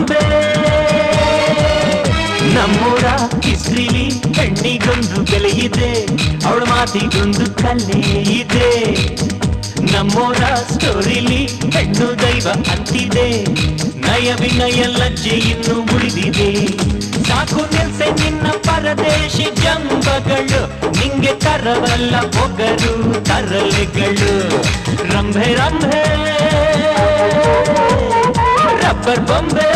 ಬೊಂಬೆ ನಮ್ಮೂರ ಹಿಸ್ಟ್ರಿಲಿ ಹೆಣ್ಣಿಗೊಂದು ಬೆಲೆ ಇದೆ, ಅವಳ ಮಾತಿಗೊಂದು ಕಲೆ ಇದೆ. ನಮ್ಮೂರ ಸ್ಟೋರಿಲಿ ಹೆಣ್ಣು ದೈವ ಅಂತಿದೆ, ನಯ ವಿನಯ ಲಜ್ಜೆ ಇನ್ನು ಉಳಿದಿದೆ. ಸಾಕು ನಿಲ್ಸೆ ನಿನ್ನ ಪರದೇಶಿ ಜಂಬಗಳು, ನಿಂಗೆ ತರವಲ್ಲ ಒಗರು ತರಲೆಗಳು. ರಂಭೆ ರಂಭೆ ರಬ್ಬರ್ ಬೊಂಬೆ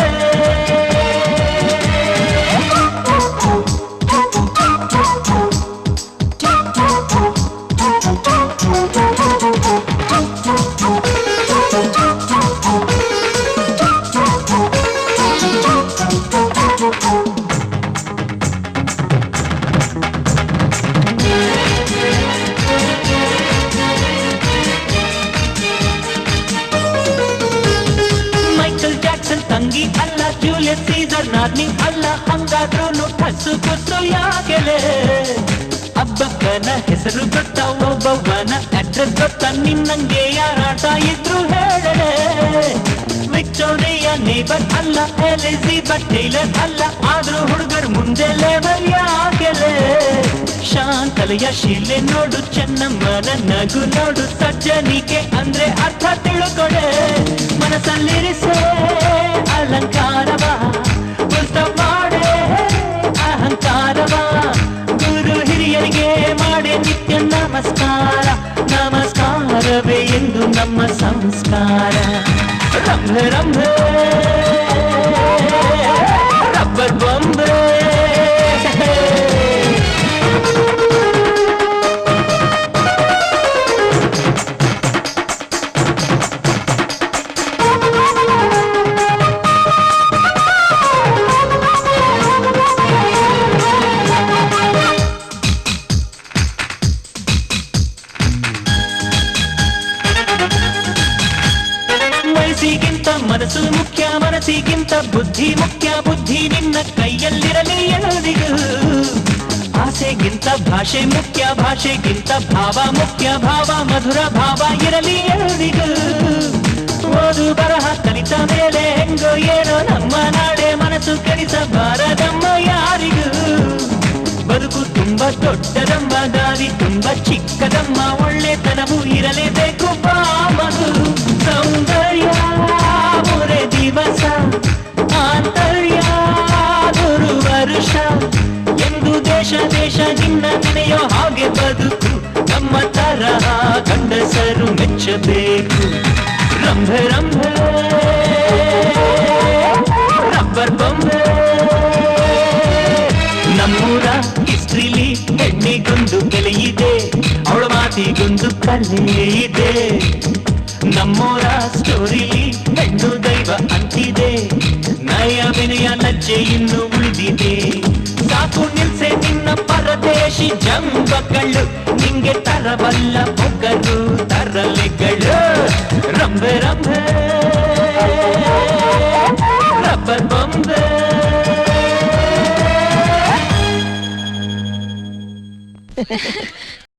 ತಂಗಿ ಅಲ್ಲ, ಜೂಲಿಯಸ್ ಸೀಸರ್ ನಾರ್ನಿ ಅಲ್ಲ, ಹಂಗಾದ್ರೂ ಹಸು ಕೊಟ್ಟು ಯಾಕೆಲೆ? ಹಬ್ಬಕ್ಕನ ಹೆಸರು ಗೊತ್ತ, ಒಬ್ಬವನ ಅಡ್ರೆಸ್ ಗೊತ್ತ, ನಿನ್ನಂಗೆ ಯಾರಾಟ ಇದ್ರು ಹೇಳಲೆ. ವಿಕ್ಟೋರಿಯಾ ನೇಬರ್ ಅಲ್ಲ, ಎಲಿಜಬೆತ್ ಟೇಲರ್ ಅಲ್ಲ, ಆದ್ರೂ ಹುಡುಗರು ಮುಂದೆ ಲೆವೆಲ್ ಯಾಕೆಲೆ? ಶಾಂತಲೆಯ ಶೀಲೆ ನೋಡು, ಚೆನ್ನಮ್ಮನ ನಗು ನೋಡು, ಸಜ್ಜನಿಕೆ ಅಂದ್ರೆ ಅರ್ಥ ತಿಳ್ಕೊಡೆ. ಮನಸ್ಸಲ್ಲಿರಿಸೆ ಅಲಂಕಾರವ, ಉಲ್ಟ ಮಾಡೆ ಅಹಂಕಾರವ, ಗುರು ಹಿರಿಯರಿಗೆ ಮಾಡೆ ನಿತ್ಯ ನಮಸ್ಕಾರ. ನಮಸ್ಕಾರವೇ ಎಂದು ನಮ್ಮ ಸಂಸ್ಕಾರ. ರಂಭೆ ರಂಭೆ ರಬ್ಬರ್ ಬೊಂಬೆ ಮನಸ್ಸು ಮುಖ್ಯ, ಮನಸ್ಸಿಗಿಂತ ಬುದ್ಧಿ ಮುಖ್ಯ, ಬುದ್ಧಿ ನಿನ್ನ ಕೈಯಲ್ಲಿರಲಿ ಎನ್ನುವುದಿಗೂ. ಆಸೆಗಿಂತ ಭಾಷೆ ಮುಖ್ಯ, ಭಾಷೆಗಿಂತ ಭಾವ ಮುಖ್ಯ, ಭಾವ ಮಧುರ ಭಾವ ಇರಲಿ ಎನ್ನುವುದಿಗೂ. ಓದು ಬರಹ ಕಲಿತ ಮೇಲೆ ಹೆಂಗೋ ಏನೋ ನಮ್ಮ ನಾಡೆ, ಮನಸ್ಸು ಕಲಿಸಬಾರದಮ್ಮ ಯಾರಿಗೂ. ಬದುಕು ತುಂಬ ದೊಡ್ಡದಮ್ಮ, ದಾರಿ ತುಂಬ ಚಿಕ್ಕದಮ್ಮ, ಒಳ್ಳೆತನವೂ ಇರಲೇಬೇಕು ಬಾ ಮಗು. ಸೌಂದರ್ಯ ಮೂರೇ ದಿವಸ, ಆಂತರ್ಯ ನೂರು ವರುಷ ಎಂದು ದೇಶ ದೇಶ ನಿನ್ನ ನೆನೆಯೋ ಹಾಗೆ ಬದುಕು. ನಮ್ಮ ತರಹ ಗಂಡಸರು ಮೆಚ್ಚಬೇಕು. ರಂಭೆ ರಂಭೆ ರಬ್ಬರ್ ಬೊಂಬೆ ನಮ್ಮೂರ ಹಿಸ್ಟ್ರಿಲಿ ಹೆಣ್ಣಿಗೊಂದು ಬೆಲೆ ಇದೆ, ಅವಳ ಮಾತಿಗೊಂದು ಕಲೆ ಇದೆ. ನಮ್ಮೂರ ಸ್ಟೋರಿಲಿ ಹೆಣ್ಣು ದೈವ ಅಂತಿದೆ, ನಯ ವಿನಯ ಲಜ್ಜೆ ಇನ್ನು ಉಳಿದಿದೆ. ಸಾಕು ನಿಲ್ಸೆ ನಿನ್ನ ಪರದೇಶಿ ಜಂಬಗಳು, ನಿಂಗೆ ತರವಲ್ಲ ಒಗರು ತರಲೆಗಳು. ರಂಭೆ ರಂಭೆ ರಬ್ಬರ್ ಬೊಂಬೆ